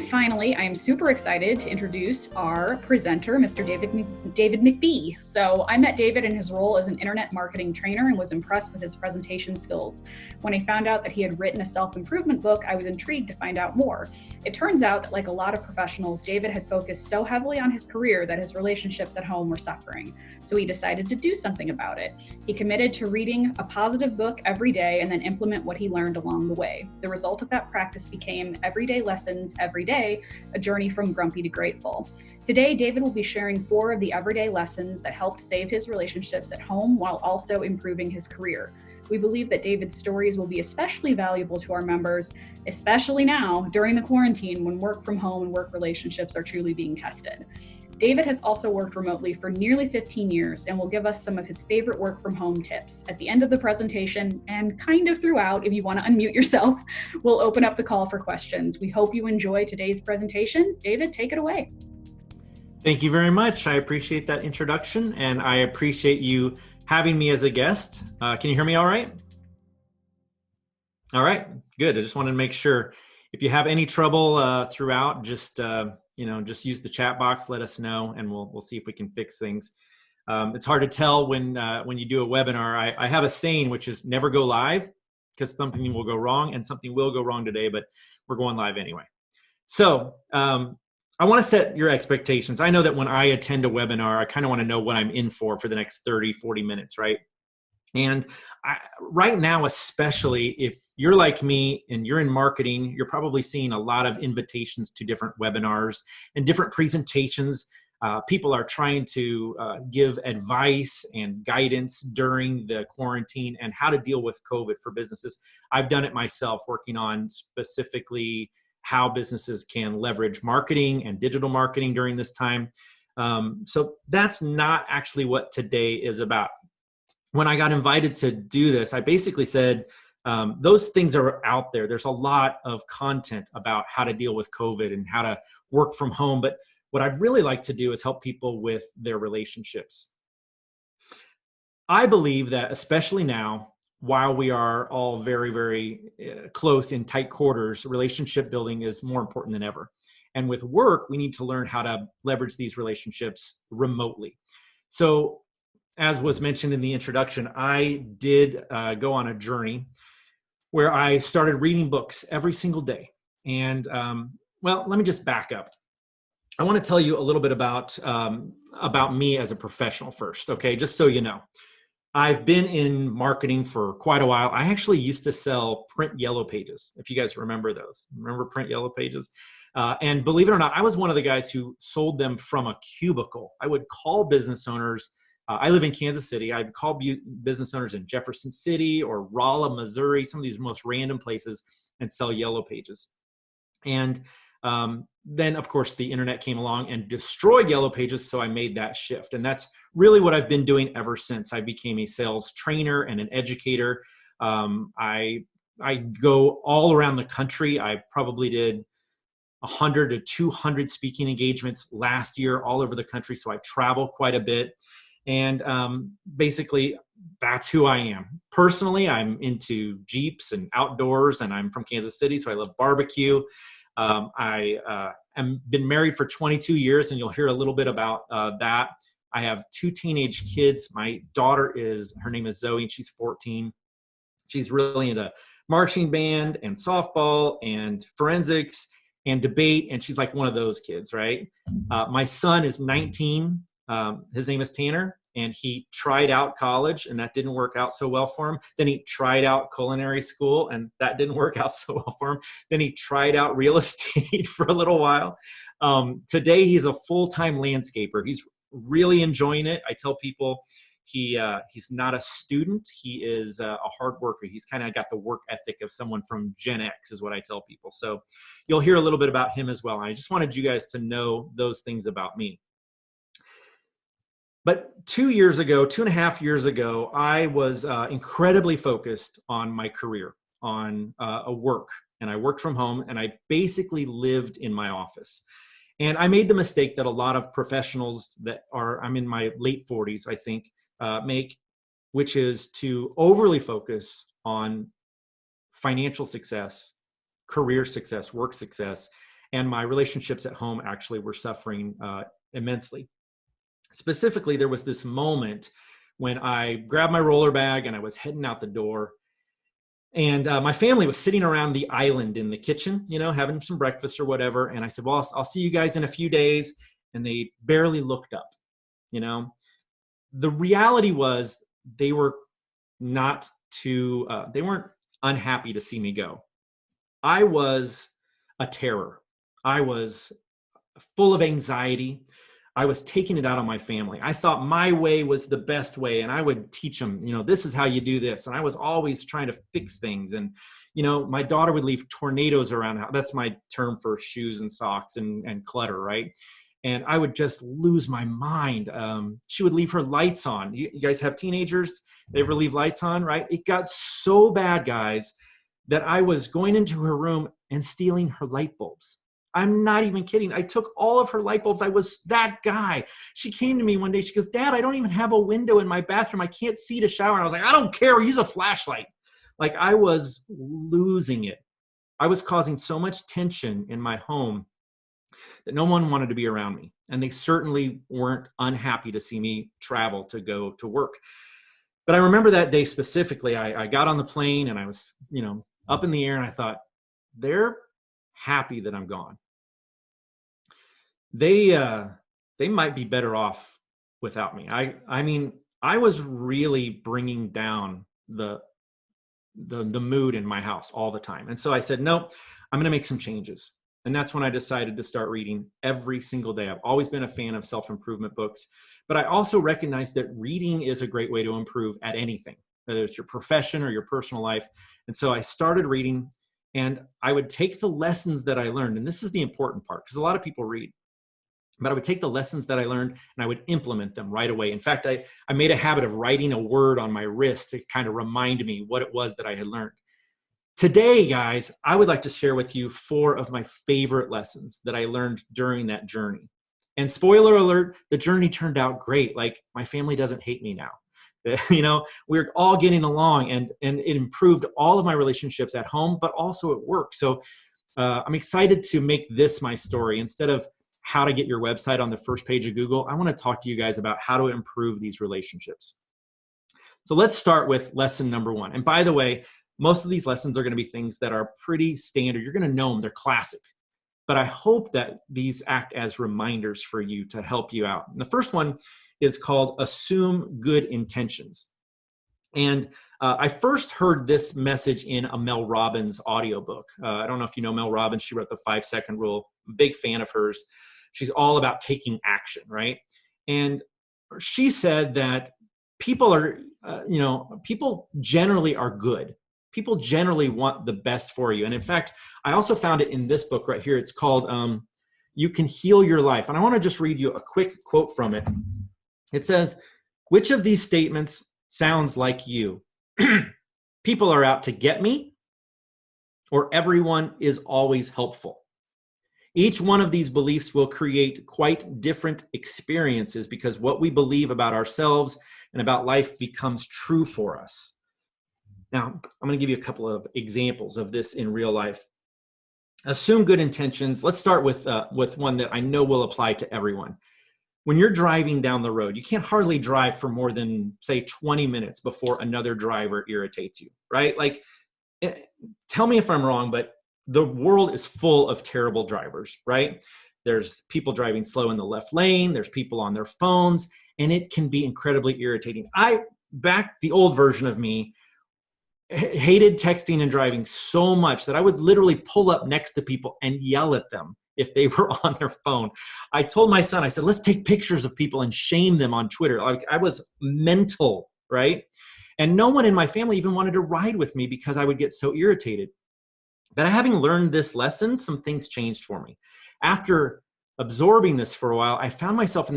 finally, I am super excited to introduce our presenter, Mr. David McBee. So I met David in his role as an internet marketing trainer and was impressed with his presentation skills. When I found out that he had written a self-improvement book, I was intrigued to find out more. It turns out that, like a lot of professionals, David had focused so heavily on his career that his relationships at home were suffering. So he decided to do something about it. He committed to reading a positive book every day and then implement what he learned along the way. The result of that practice became Everyday Lessons Every Day, a journey from grumpy to grateful. Today, David will be sharing 4 of the everyday lessons that helped save his relationships at home while also improving his career. We believe that David's stories will be especially valuable to our members, especially now during the quarantine when work from home and work relationships are truly being tested. David has also worked remotely for nearly 15 years and will give us some of his favorite work from home tips. At the end of the presentation, and kind of throughout, if you want to unmute yourself, we'll open up the call for questions. We hope you enjoy today's presentation. David, take it away. Thank you very much. I appreciate that introduction, and I appreciate you having me as a guest. Can you hear me all right? All right, good. I just wanted to make sure. If you have any trouble throughout, just use the chat box. Let us know, and we'll see if we can fix things. It's hard to tell when you do a webinar. I have a saying, which is never go live, because something will go wrong, and something will go wrong today. But we're going live anyway. So I want to set your expectations. I know that when I attend a webinar, I kind of want to know what I'm in for the next 30, 40 minutes, right? And right now, especially if you're like me and you're in marketing, you're probably seeing a lot of invitations to different webinars and different presentations. People are trying to give advice and guidance during the quarantine and how to deal with COVID for businesses. I've done it myself, working on specifically how businesses can leverage marketing and digital marketing during this time. So that's not actually what today is about. When I got invited to do this, I basically said, those things are out there. There's a lot of content about how to deal with COVID and how to work from home. But what I'd really like to do is help people with their relationships. I believe that especially now, while we are all very, very close in tight quarters, relationship building is more important than ever. And with work, we need to learn how to leverage these relationships remotely. So as was mentioned in the introduction, I did go on a journey where I started reading books every single day. And let me just back up. I want to tell you a little bit about me as a professional first, okay? Just so you know. I've been in marketing for quite a while. I actually used to sell print yellow pages, if you guys remember those. Remember print yellow pages? And believe it or not, I was one of the guys who sold them from a cubicle. I would call business owners. I live in Kansas City. I'd call business owners in Jefferson City or Rolla, Missouri, some of these most random places, and sell yellow pages. And then, of course, the internet came along and destroyed yellow pages, so I made that shift. And that's really what I've been doing ever since. I became a sales trainer and an educator. I go all around the country. I probably did 100 to 200 speaking engagements last year all over the country, so I travel quite a bit. And basically, that's who I am. Personally, I'm into Jeeps and outdoors, and I'm from Kansas City, so I love barbecue. I am been married for 22 years, and you'll hear a little bit about that. I have 2 teenage kids. My daughter her name is Zoe, and she's 14. She's really into marching band and softball and forensics and debate, and she's like one of those kids, right? My son is 19. His name is Tanner, and he tried out college, and that didn't work out so well for him. Then he tried out culinary school, and that didn't work out so well for him. Then he tried out real estate for a little while. Today, he's a full-time landscaper. He's really enjoying it. I tell people he's not a student. He is a hard worker. He's kind of got the work ethic of someone from Gen X, is what I tell people. So you'll hear a little bit about him as well. And I just wanted you guys to know those things about me. But 2.5 years ago, I was incredibly focused on my career, on a work, and I worked from home, and I basically lived in my office. And I made the mistake that a lot of professionals I'm in my late 40s, I think, make, which is to overly focus on financial success, career success, work success, and my relationships at home actually were suffering immensely. Specifically, there was this moment when I grabbed my roller bag and I was heading out the door, and my family was sitting around the island in the kitchen, having some breakfast or whatever. And I said, well, I'll see you guys in a few days. And they barely looked up. The reality was they were not too, they weren't unhappy to see me go. I was a terror. I was full of anxiety. I was taking it out on my family. I thought my way was the best way, and I would teach them, this is how you do this. And I was always trying to fix things. And, my daughter would leave tornadoes around. That's my term for shoes and socks and clutter, right? And I would just lose my mind. She would leave her lights on. You guys have teenagers? They ever leave lights on, right? It got so bad, guys, that I was going into her room and stealing her light bulbs. I'm not even kidding. I took all of her light bulbs. I was that guy. She came to me one day. She goes, Dad, I don't even have a window in my bathroom. I can't see to shower. And I was like, I don't care. Use a flashlight. Like, I was losing it. I was causing so much tension in my home that no one wanted to be around me. And they certainly weren't unhappy to see me travel to go to work. But I remember that day specifically, I got on the plane and I was, up in the air, and I thought, they're happy that I'm gone. They might be better off without me. I mean, I was really bringing down the mood in my house all the time. And so I said, no, I'm going to make some changes. And that's when I decided to start reading every single day. I've always been a fan of self-improvement books, but I also recognize that reading is a great way to improve at anything, whether it's your profession or your personal life. And so I started reading, and I would take the lessons that I learned. And this is the important part, because a lot of people read, but I would take the lessons that I learned and I would implement them right away. In fact, I made a habit of writing a word on my wrist to kind of remind me what it was that I had learned. Today, guys, I would like to share with you 4 of my favorite lessons that I learned during that journey. And spoiler alert, the journey turned out great. Like, my family doesn't hate me now. We're all getting along, and it improved all of my relationships at home, but also at work. So I'm excited to make this my story. Instead of how to get your website on the first page of Google, I want to talk to you guys about how to improve these relationships. So let's start with lesson number 1. And by the way, most of these lessons are going to be things that are pretty standard. You're going to know them. They're classic. But I hope that these act as reminders for you to help you out. And the first one is called Assume Good Intentions. And I first heard this message in a Mel Robbins audiobook. I don't know if you know Mel Robbins. She wrote the 5-Second Rule. I'm a big fan of hers. She's all about taking action, right? And she said that people are, people generally are good. People generally want the best for you. And in fact, I also found it in this book right here. It's called You Can Heal Your Life. And I want to just read you a quick quote from it. It says, which of these statements sounds like you? People are out to get me, or everyone is always helpful. Each one of these beliefs will create quite different experiences because what we believe about ourselves and about life becomes true for us. Now, I'm going to give you a couple of examples of this in real life. Assume good intentions. Let's start with one that I know will apply to everyone. When you're driving down the road, you can't hardly drive for more than, say, 20 minutes before another driver irritates you, right? Like, tell me if I'm wrong, but the world is full of terrible drivers, right? There's people driving slow in the left lane. There's people on their phones, and it can be incredibly irritating. The old version of me hated texting and driving so much that I would literally pull up next to people and yell at them if they were on their phone. I told my son, I said, let's take pictures of people and shame them on Twitter. Like, I was mental, right? And no one in my family even wanted to ride with me because I would get so irritated. But having learned this lesson, some things changed for me. After absorbing this for a while, I found myself in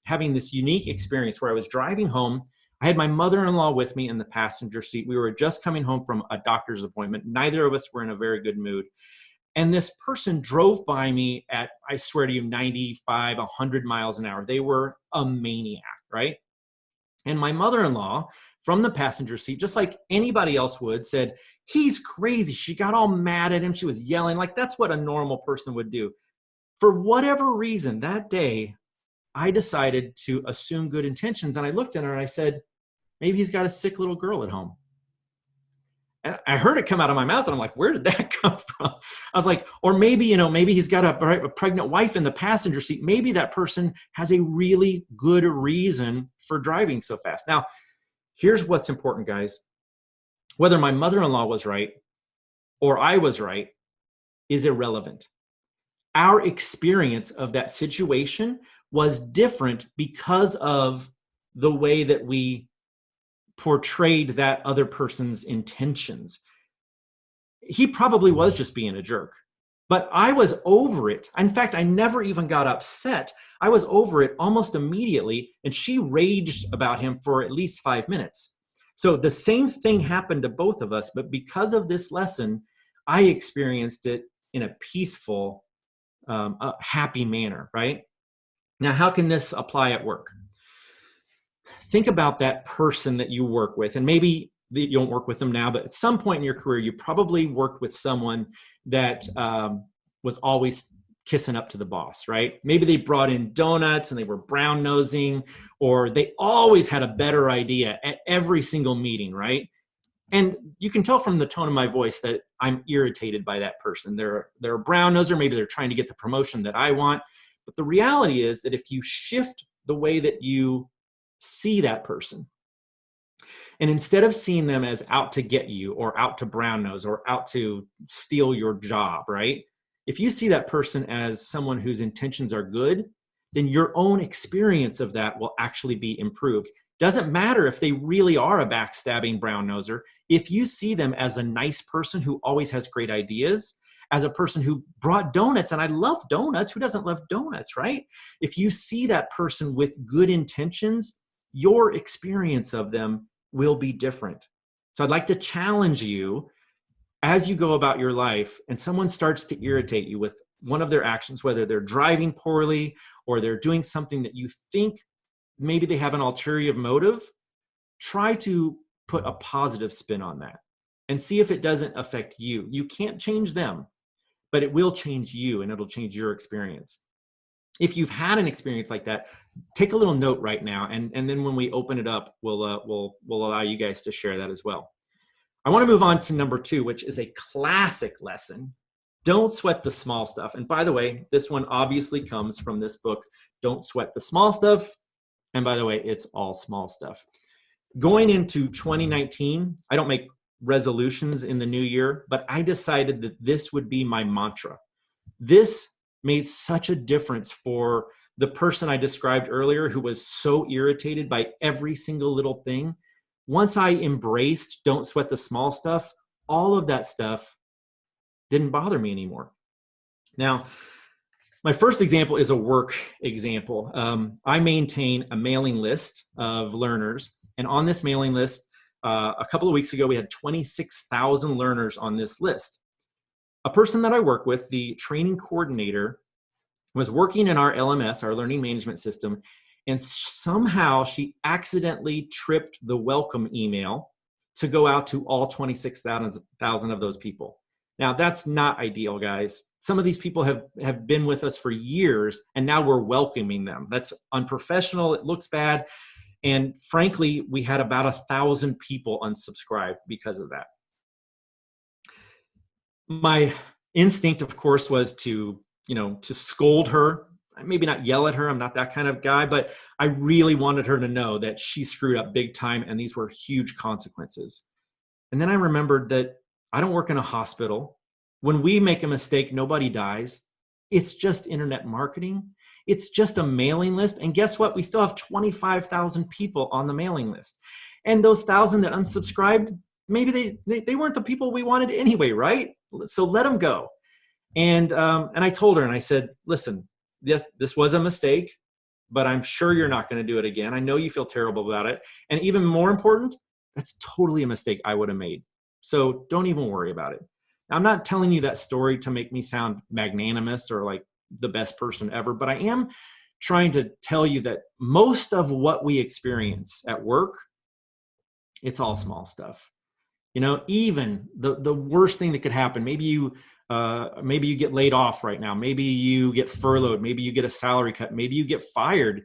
having this unique experience where I was driving home. I had my mother-in-law with me in the passenger seat. We were just coming home from a doctor's appointment. Neither of us were in a very good mood. And this person drove by me at, I swear to you, 95, 100 miles an hour. They were a maniac, right? And my mother-in-law from the passenger seat, just like anybody else would, said, he's crazy. She got all mad at him. She was yelling. Like, that's what a normal person would do. For whatever reason, that day, I decided to assume good intentions. And I looked at her and I said, maybe he's got a sick little girl at home. And I heard it come out of my mouth and I'm like, where did that come from? I was like, or maybe, maybe he's got a pregnant wife in the passenger seat. Maybe that person has a really good reason for driving so fast. Now, here's what's important, guys. Whether my mother-in-law was right or I was right is irrelevant. Our experience of that situation was different because of the way that we portrayed that other person's intentions. He probably was just being a jerk, but I was over it. In fact, I never even got upset. I was over it almost immediately, and she raged about him for at least 5 minutes. So the same thing happened to both of us, but because of this lesson, I experienced it in a peaceful, happy manner, right? Now, how can this apply at work? Think about that person that you work with, and maybe you don't work with them now, but at some point in your career, you probably worked with someone that was always kissing up to the boss, right? Maybe they brought in donuts and they were brown nosing, or they always had a better idea at every single meeting, right? And you can tell from the tone of my voice that I'm irritated by that person. They're a brown noser. Maybe they're trying to get the promotion that I want. But the reality is that if you shift the way that you see that person, and instead of seeing them as out to get you or out to brown nose or out to steal your job, right? If you see that person as someone whose intentions are good, then your own experience of that will actually be improved. Doesn't matter if they really are a backstabbing brown noser. If you see them as a nice person who always has great ideas, as a person who brought donuts, and I love donuts, who doesn't love donuts, right? If you see that person with good intentions, your experience of them will be different. So I'd like to challenge you as you go about your life and someone starts to irritate you with one of their actions, whether they're driving poorly or they're doing something that you think maybe they have an ulterior motive, try to put a positive spin on that and see if it doesn't affect you. You can't change them, but it will change you and it'll change your experience. If you've had an experience like that, take a little note right now. And then when we open it up, we'll allow you guys to share that as well. I want to move on to number 2, which is a classic lesson. Don't sweat the small stuff. And by the way, this one obviously comes from this book, Don't Sweat the Small Stuff. And by the way, it's all small stuff. Going into 2019, I don't make resolutions in the new year, but I decided that this would be my mantra. This made such a difference for the person I described earlier who was so irritated by every single little thing. Once I embraced don't sweat the small stuff, all of that stuff didn't bother me anymore. Now, my first example is a work example. I maintain a mailing list of learners, and on this mailing list, a couple of weeks ago, we had 26,000 learners on this list. A person that I work with, the training coordinator, was working in our LMS, our learning management system, and somehow she accidentally tripped the welcome email to go out to all 26,000 of those people. Now, that's not ideal, guys. Some of these people have been with us for years, and now we're welcoming them. That's unprofessional. It looks bad. And frankly, we had about 1,000 people unsubscribe because of that. My instinct, of course, was to scold her, maybe not yell at her. I'm not that kind of guy, but I really wanted her to know that she screwed up big time and these were huge consequences. And then I remembered that I don't work in a hospital. When we make a mistake, nobody dies. It's just internet marketing. It's just a mailing list. And guess what? We still have 25,000 people on the mailing list. And those 1,000 that unsubscribed, maybe they weren't the people we wanted anyway, right? So let them go. And I told her, and I said, listen, yes, this was a mistake, but I'm sure you're not going to do it again. I know you feel terrible about it. And even more important, that's totally a mistake I would have made. So don't even worry about it. I'm not telling you that story to make me sound magnanimous or like the best person ever, but I am trying to tell you that most of what we experience at work, it's all small stuff. You know, even the worst thing that could happen, maybe you get laid off right now, maybe you get furloughed, maybe you get a salary cut, maybe you get fired.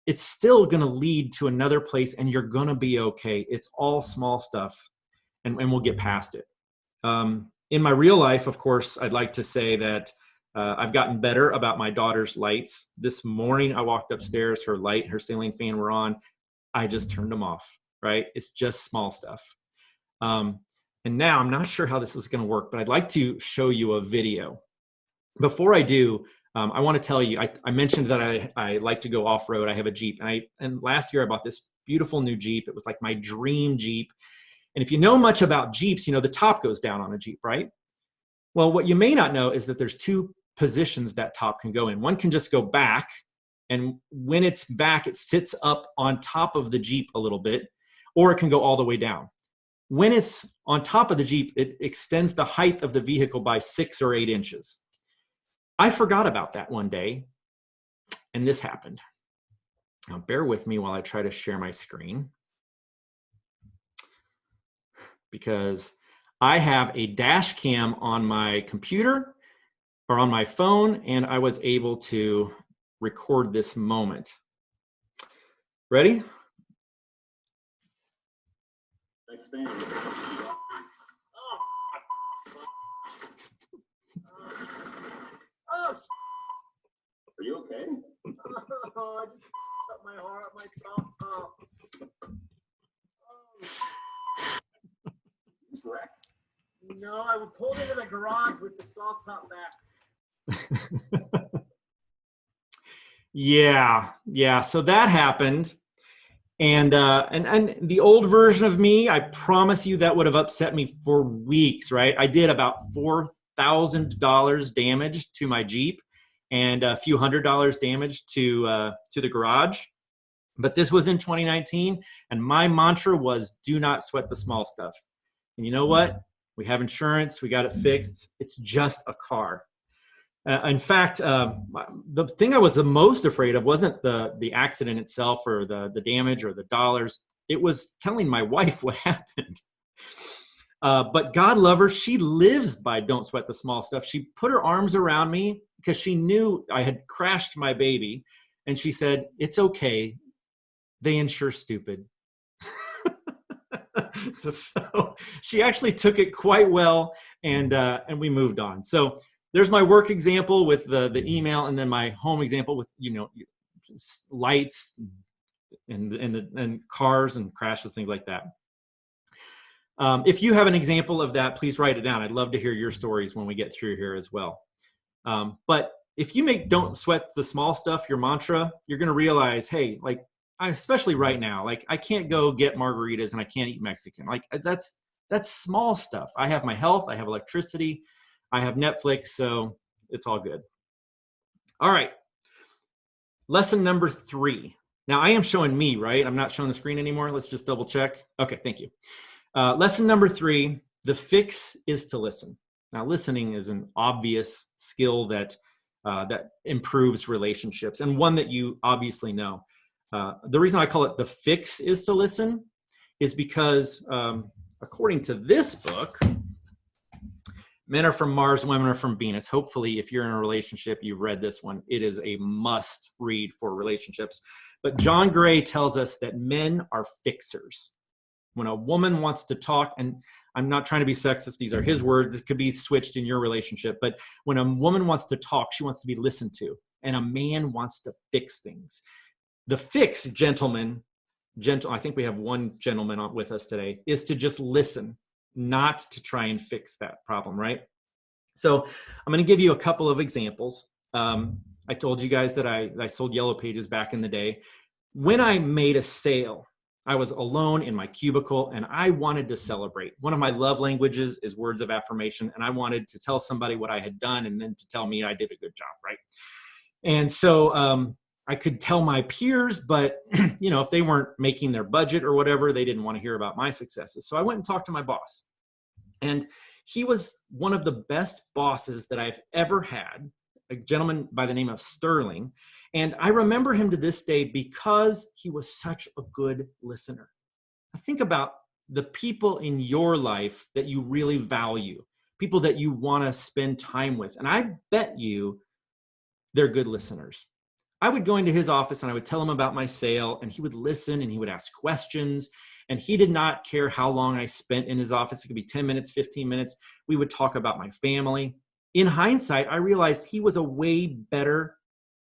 It's still going to lead to another place, and you're going to be okay. It's all small stuff, and we'll get past it. In my real life, of course, I'd like to say that I've gotten better about my daughter's lights. This morning, I walked upstairs, her ceiling fan were on. I just turned them off, right? It's just small stuff. And now I'm not sure how this is going to work, but I'd like to show you a video. Before I do, I want to tell you, I mentioned that I like to go off-road. I have a Jeep, and last year I bought this beautiful new Jeep. It was like my dream Jeep. And if you know much about Jeeps, you know the top goes down on a Jeep, right? Well, what you may not know is that there's two positions that top can go in. One can just go back, and when it's back, it sits up on top of the Jeep a little bit, or it can go all the way down. When it's on top of the Jeep, it extends the height of the vehicle by 6 or 8 inches. I forgot about that one day, and this happened. Now, bear with me while I try to share my screen, because I have a dash cam on my computer or on my phone, and I was able to record this moment. Ready? Next thing. Are you okay? Oh, I just up my heart, my soft top. He's wrecked. No, I pulled into the garage with the soft top back. Yeah. So that happened. And the old version of me, I promise you that would have upset me for weeks, right? I did about $4,000 damage to my Jeep and a few $100 damage to the garage. But this was in 2019, and my mantra was, do not sweat the small stuff. And you know what? We have insurance. We got it fixed. It's just a car. In fact, the thing I was the most afraid of wasn't the accident itself or the damage or the dollars. It was telling my wife what happened. But God love her, she lives by don't sweat the small stuff. She put her arms around me because she knew I had crashed my baby. And she said, it's okay. They insure stupid. So she actually took it quite well, and we moved on. So there's my work example with the email, and then my home example with, you know, lights and cars and crashes, things like that. If you have an example of that, please write it down. I'd love to hear your stories when we get through here as well. But if you make don't sweat the small stuff your mantra, you're going to realize, hey, like, especially right now, like I can't go get margaritas and I can't eat Mexican. Like that's small stuff. I have my health, I have electricity, I have Netflix, so it's all good. All right. Lesson number 3. Now I am showing me, right? I'm not showing the screen anymore. Let's just double check. Okay, thank you. Lesson number 3, the fix is to listen. Now listening is an obvious skill that improves relationships, and one that you obviously know. The reason I call it the fix is to listen is because according to this book, Men Are From Mars, Women Are From Venus. Hopefully, if you're in a relationship, you've read this one. It is a must read for relationships. But John Gray tells us that men are fixers. When a woman wants to talk, and I'm not trying to be sexist, these are his words, it could be switched in your relationship, but when a woman wants to talk, she wants to be listened to, and a man wants to fix things. The fix, gentlemen, I think we have one gentleman with us today, is to just listen, not to try and fix that problem, right? So I'm going to give you a couple of examples. I told you guys that I sold Yellow Pages back in the day. When I made a sale, I was alone in my cubicle and I wanted to celebrate. One of my love languages is words of affirmation, and I wanted to tell somebody what I had done and then to tell me I did a good job, right? And so I could tell my peers, but you know, if they weren't making their budget or whatever, they didn't want to hear about my successes. So I went and talked to my boss, and he was one of the best bosses that I've ever had, a gentleman by the name of Sterling. And I remember him to this day because he was such a good listener. Think about the people in your life that you really value, people that you want to spend time with. And I bet you they're good listeners. I would go into his office and I would tell him about my sale, and he would listen and he would ask questions. And he did not care how long I spent in his office. It could be 10 minutes, 15 minutes. We would talk about my family. In hindsight, I realized he was a way better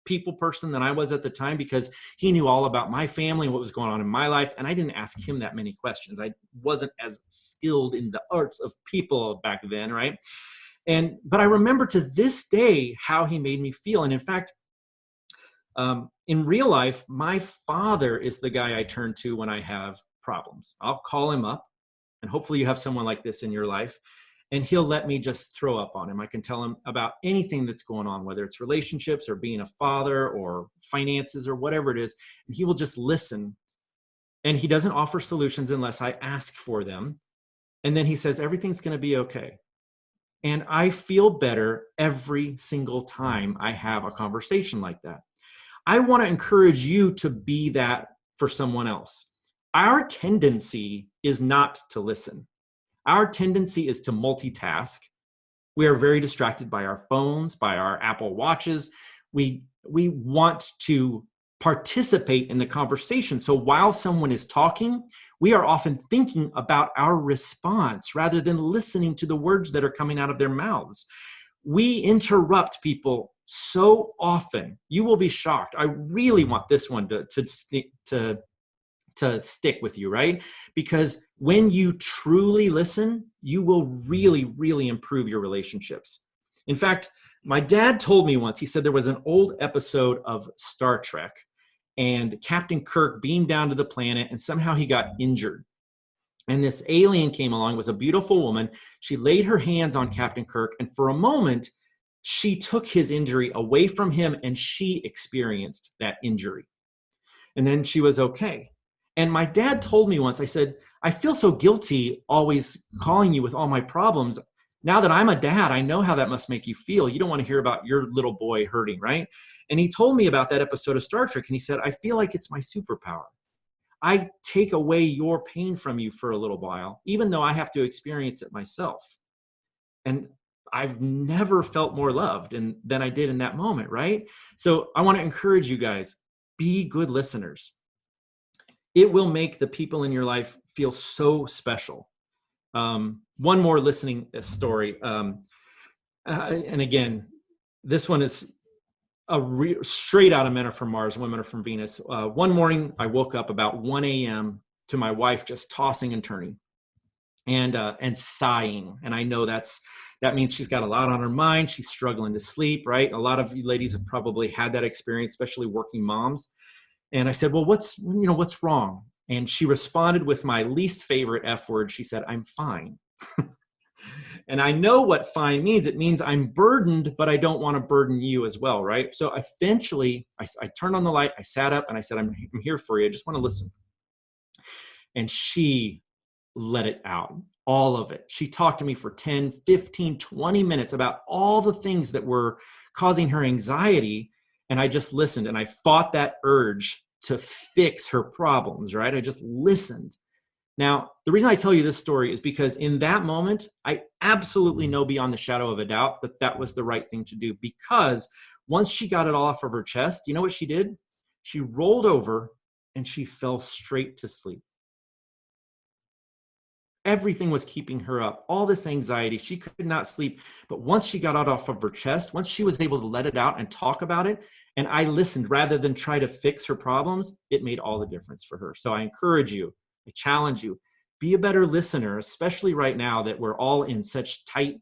people person than I was at the time, because he knew all about my family and what was going on in my life. And I didn't ask him that many questions. I wasn't as skilled in the arts of people back then, right? But I remember to this day how he made me feel. And in fact, in real life, my father is the guy I turn to when I have problems. I'll call him up, and hopefully you have someone like this in your life, and he'll let me just throw up on him. I can tell him about anything that's going on, whether it's relationships or being a father or finances or whatever it is, and he will just listen. And he doesn't offer solutions unless I ask for them. And then he says, everything's going to be okay. And I feel better every single time I have a conversation like that. I want to encourage you to be that for someone else. Our tendency is not to listen. Our tendency is to multitask. We are very distracted by our phones, by our Apple Watches. We want to participate in the conversation. So while someone is talking, we are often thinking about our response rather than listening to the words that are coming out of their mouths. We interrupt people so often. You will be shocked. I really want this one to stick with you, right? Because when you truly listen, you will really, really improve your relationships. In fact, my dad told me once, he said there was an old episode of Star Trek, and Captain Kirk beamed down to the planet and somehow he got injured. And this alien came along. It was a beautiful woman. She laid her hands on Captain Kirk, and for a moment, she took his injury away from him, and she experienced that injury. And then she was okay. And my dad told me once, I said, I feel so guilty always calling you with all my problems. Now that I'm a dad, I know how that must make you feel. You don't want to hear about your little boy hurting, right? And he told me about that episode of Star Trek, and he said, I feel like it's my superpower. I take away your pain from you for a little while, even though I have to experience it myself. And I've never felt more loved than I did in that moment, right? So I want to encourage you guys, be good listeners. It will make the people in your life feel so special. One more listening story. And again, this one is straight out of Men Are From Mars, Women Are From Venus. One morning, I woke up about 1 a.m. to my wife just tossing and turning and sighing. And I know that means she's got a lot on her mind. She's struggling to sleep, right? A lot of you ladies have probably had that experience, especially working moms. And I said, well, what's wrong? And she responded with my least favorite F word. She said, I'm fine. And I know what fine means. It means I'm burdened, but I don't want to burden you as well, right? So eventually I turned on the light, I sat up and I said, I'm here for you. I just want to listen. And she let it out, all of it. She talked to me for 10, 15, 20 minutes about all the things that were causing her anxiety. And I just listened, and I fought that urge to fix her problems, right? I just listened. Now, the reason I tell you this story is because in that moment, I absolutely know beyond the shadow of a doubt that that was the right thing to do, because once she got it all off of her chest, you know what she did? She rolled over and she fell straight to sleep. Everything was keeping her up, all this anxiety. She could not sleep. But once she got it off of her chest, once she was able to let it out and talk about it, and I listened rather than try to fix her problems, it made all the difference for her. So I encourage you, I challenge you, be a better listener, especially right now that we're all in such tight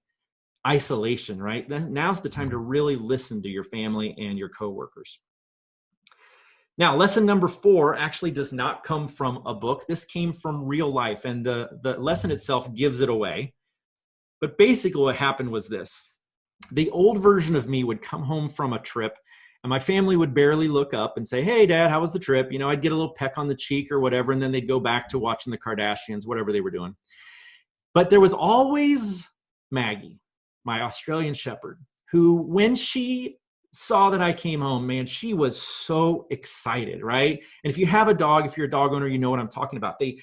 isolation, right? Now's the time to really listen to your family and your coworkers. Now, lesson number 4 actually does not come from a book. This came from real life, and the lesson itself gives it away. But basically what happened was this. The old version of me would come home from a trip, and my family would barely look up and say, hey, Dad, how was the trip? You know, I'd get a little peck on the cheek or whatever, and then they'd go back to watching the Kardashians, whatever they were doing. But there was always Maggie, my Australian Shepherd, who, when she saw that I came home, man, she was so excited, right? And if you have a dog, if you're a dog owner, you know what I'm talking about. They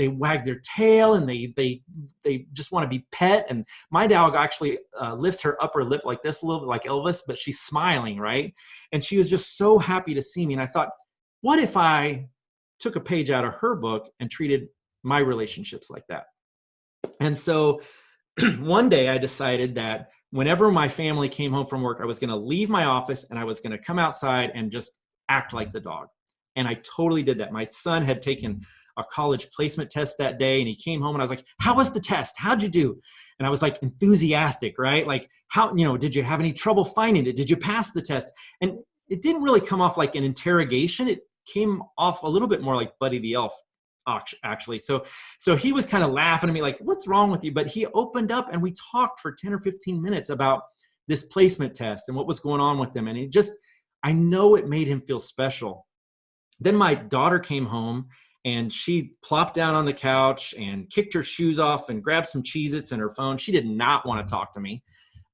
wag their tail and they just want to be pet. And my dog actually lifts her upper lip like this, a little bit like Elvis, but she's smiling, right? And she was just so happy to see me. And I thought, what if I took a page out of her book and treated my relationships like that? And so one day I decided that whenever my family came home from work, I was going to leave my office and I was going to come outside and just act like the dog. And I totally did that. My son had taken a college placement test that day and he came home and I was like, how was the test? How'd you do? And I was like enthusiastic, right? Like, how, did you have any trouble finding it? Did you pass the test? And it didn't really come off like an interrogation. It came off a little bit more like Buddy the Elf, actually. So he was kind of laughing at me like, what's wrong with you? But he opened up and we talked for 10 or 15 minutes about this placement test and what was going on with him. And I know it made him feel special. Then my daughter came home and she plopped down on the couch and kicked her shoes off and grabbed some Cheez-Its and her phone. She did not want to talk to me.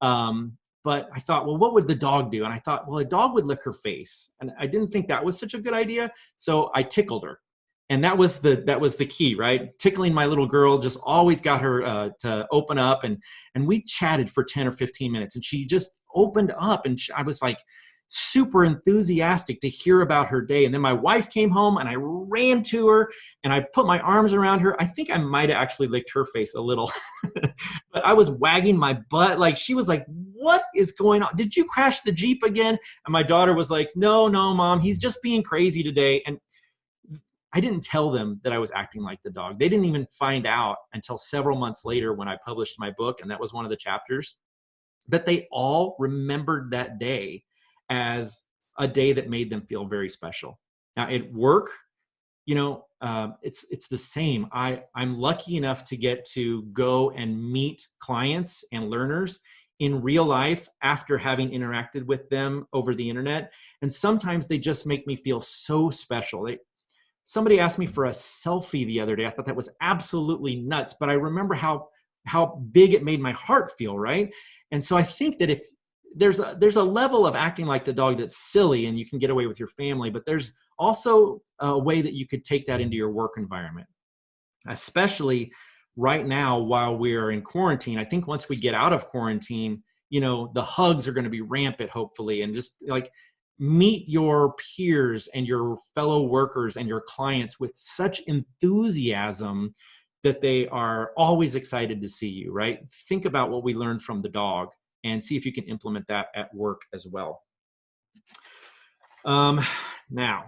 But I thought, well, what would the dog do? And I thought, well, a dog would lick her face. And I didn't think that was such a good idea. So I tickled her. And that was the key, right? Tickling my little girl just always got her to open up. And we chatted for 10 or 15 minutes. And she just opened up. And I was like super enthusiastic to hear about her day. And then my wife came home and I ran to her and I put my arms around her. I think I might have actually licked her face a little. But I was wagging my butt. Like, she was like, what is going on? Did you crash the Jeep again? And my daughter was like, no, Mom, he's just being crazy today. And I didn't tell them that I was acting like the dog. They didn't even find out until several months later when I published my book, and that was one of the chapters. But they all remembered that day as a day that made them feel very special. Now at work, it's the same. I'm lucky enough to get to go and meet clients and learners in real life after having interacted with them over the internet. And sometimes they just make me feel so special. Somebody asked me for a selfie the other day. I thought that was absolutely nuts, but I remember how big it made my heart feel, right? And so I think that if there's a level of acting like the dog that's silly and you can get away with your family, but there's also a way that you could take that into your work environment, especially right now while we're in quarantine. I think once we get out of quarantine, the hugs are going to be rampant, hopefully, and just like meet your peers and your fellow workers and your clients with such enthusiasm that they are always excited to see you, right? Think about what we learned from the dog and see if you can implement that at work as well. Now,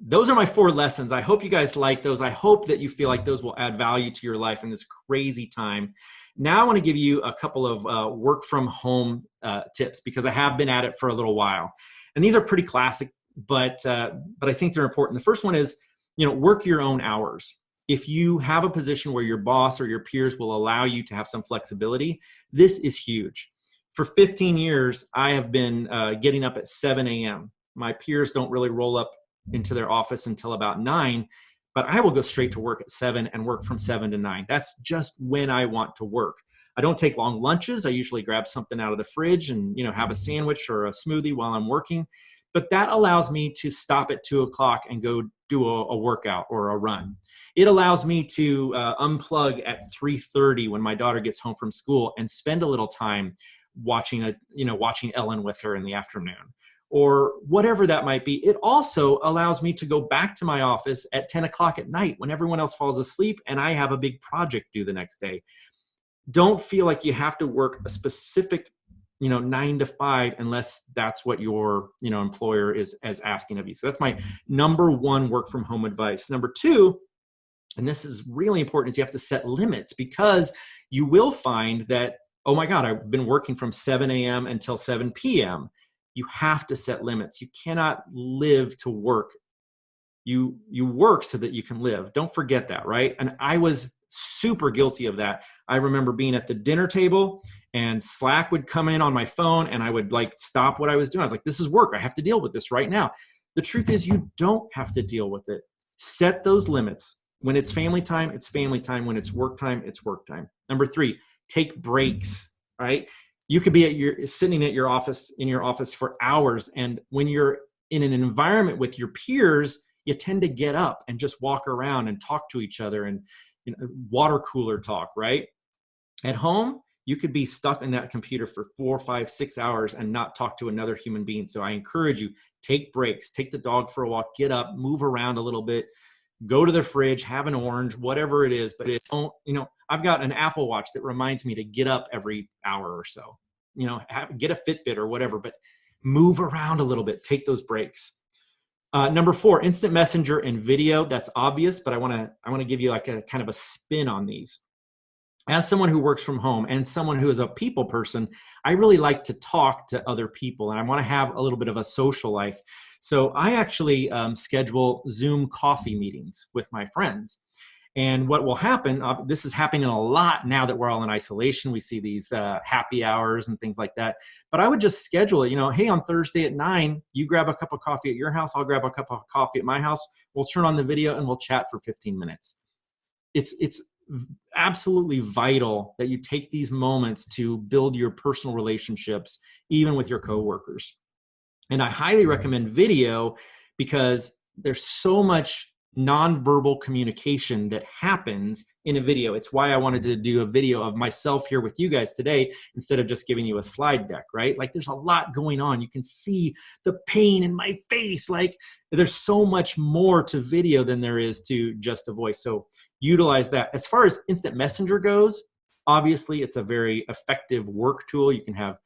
those are my 4 lessons. I hope you guys like those. I hope that you feel like those will add value to your life in this crazy time. Now I want to give you a couple of work from home tips because I have been at it for a little while. And these are pretty classic, but I think they're important. The first one is, work your own hours. If you have a position where your boss or your peers will allow you to have some flexibility, this is huge. For 15 years, I have been getting up at 7 a.m. My peers don't really roll up into their office until about 9, but I will go straight to work at 7 and work from 7 to 9. That's just when I want to work. I don't take long lunches. I usually grab something out of the fridge and, have a sandwich or a smoothie while I'm working. But that allows me to stop at 2 o'clock and go do a workout or a run. It allows me to unplug at 3:30 when my daughter gets home from school and spend a little time watching Ellen with her in the afternoon, or whatever that might be. It also allows me to go back to my office at 10 o'clock at night when everyone else falls asleep and I have a big project due the next day. Don't feel like you have to work a specific 9 to 5 unless that's what your employer is asking of you. So that's my number 1 work from home advice. Number 2, and this is really important, is you have to set limits, because you will find that, oh my God, I've been working from 7 a.m. until 7 p.m. You have to set limits. You cannot live to work. You work so that you can live. Don't forget that, right? And I was super guilty of that. I remember being at the dinner table and Slack would come in on my phone and I would stop what I was doing. I was like, this is work. I have to deal with this right now. The truth is, you don't have to deal with it. Set those limits. When it's family time, it's family time. When it's work time, it's work time. Number 3, take breaks, right? You could be sitting at your office, in your office for hours. And when you're in an environment with your peers, you tend to get up and just walk around and talk to each other and, water cooler talk, right? At home, you could be stuck in that computer for 4, 5, 6 hours and not talk to another human being. So I encourage you, take breaks, take the dog for a walk, get up, move around a little bit, go to the fridge, have an orange, whatever it is. But I've got an Apple Watch that reminds me to get up every hour or so, get a Fitbit or whatever, but move around a little bit, take those breaks. Number 4, instant messenger and video. That's obvious, but I want to give you like a kind of a spin on these. As someone who works from home and someone who is a people person, I really like to talk to other people, and I want to have a little bit of a social life. So I actually schedule Zoom coffee meetings with my friends. And what will happen, this is happening a lot now that we're all in isolation. We see these happy hours and things like that. But I would just schedule it, hey, on Thursday at 9, you grab a cup of coffee at your house, I'll grab a cup of coffee at my house. We'll turn on the video and we'll chat for 15 minutes. It's absolutely vital that you take these moments to build your personal relationships, even with your coworkers. And I highly recommend video because there's so much nonverbal communication that happens in a video. It's why I wanted to do a video of myself here with you guys today instead of just giving you a slide deck, right? Like there's a lot going on. You can see the pain in my face. Like there's so much more to video than there is to just a voice. So utilize that. As far as instant messenger goes, obviously it's a very effective work tool. You can have,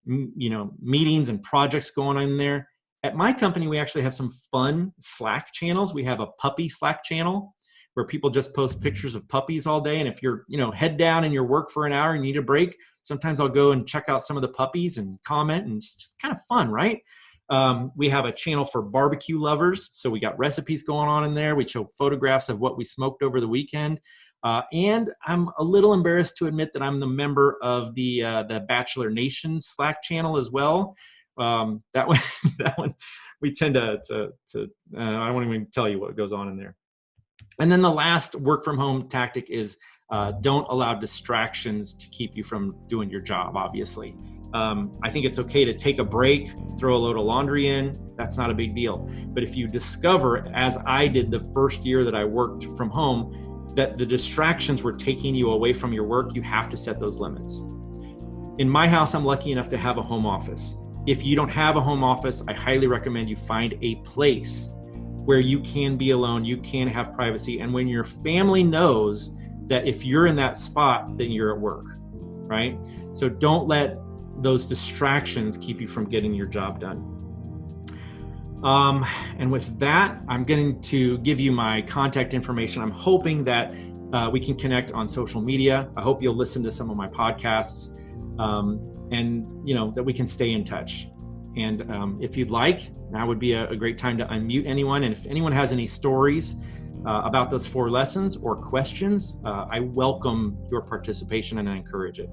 meetings and projects going on in there. At my company, we actually have some fun Slack channels. We have a puppy Slack channel where people just post pictures of puppies all day. And if you're, head down in your work for an hour and need a break, sometimes I'll go and check out some of the puppies and comment, and it's just kind of fun, right? We have a channel for barbecue lovers. So we got recipes going on in there. We show photographs of what we smoked over the weekend. And I'm a little embarrassed to admit that I'm the member of the Bachelor Nation Slack channel as well. That one, we tend to I won't even tell you what goes on in there. And then the last work from home tactic is don't allow distractions to keep you from doing your job, obviously. I think it's okay to take a break, throw a load of laundry in. That's not a big deal. But if you discover, as I did the first year that I worked from home, that the distractions were taking you away from your work, you have to set those limits. In my house, I'm lucky enough to have a home office. If you don't have a home office, I highly recommend you find a place where you can be alone, you can have privacy. And when your family knows that if you're in that spot, then you're at work, right? So don't let those distractions keep you from getting your job done. And with that, I'm going to give you my contact information. I'm hoping that we can connect on social media. I hope you'll listen to some of my podcasts. And that we can stay in touch. And if you'd like, now would be a great time to unmute anyone. And if anyone has any stories about those 4 lessons or questions, I welcome your participation and I encourage it.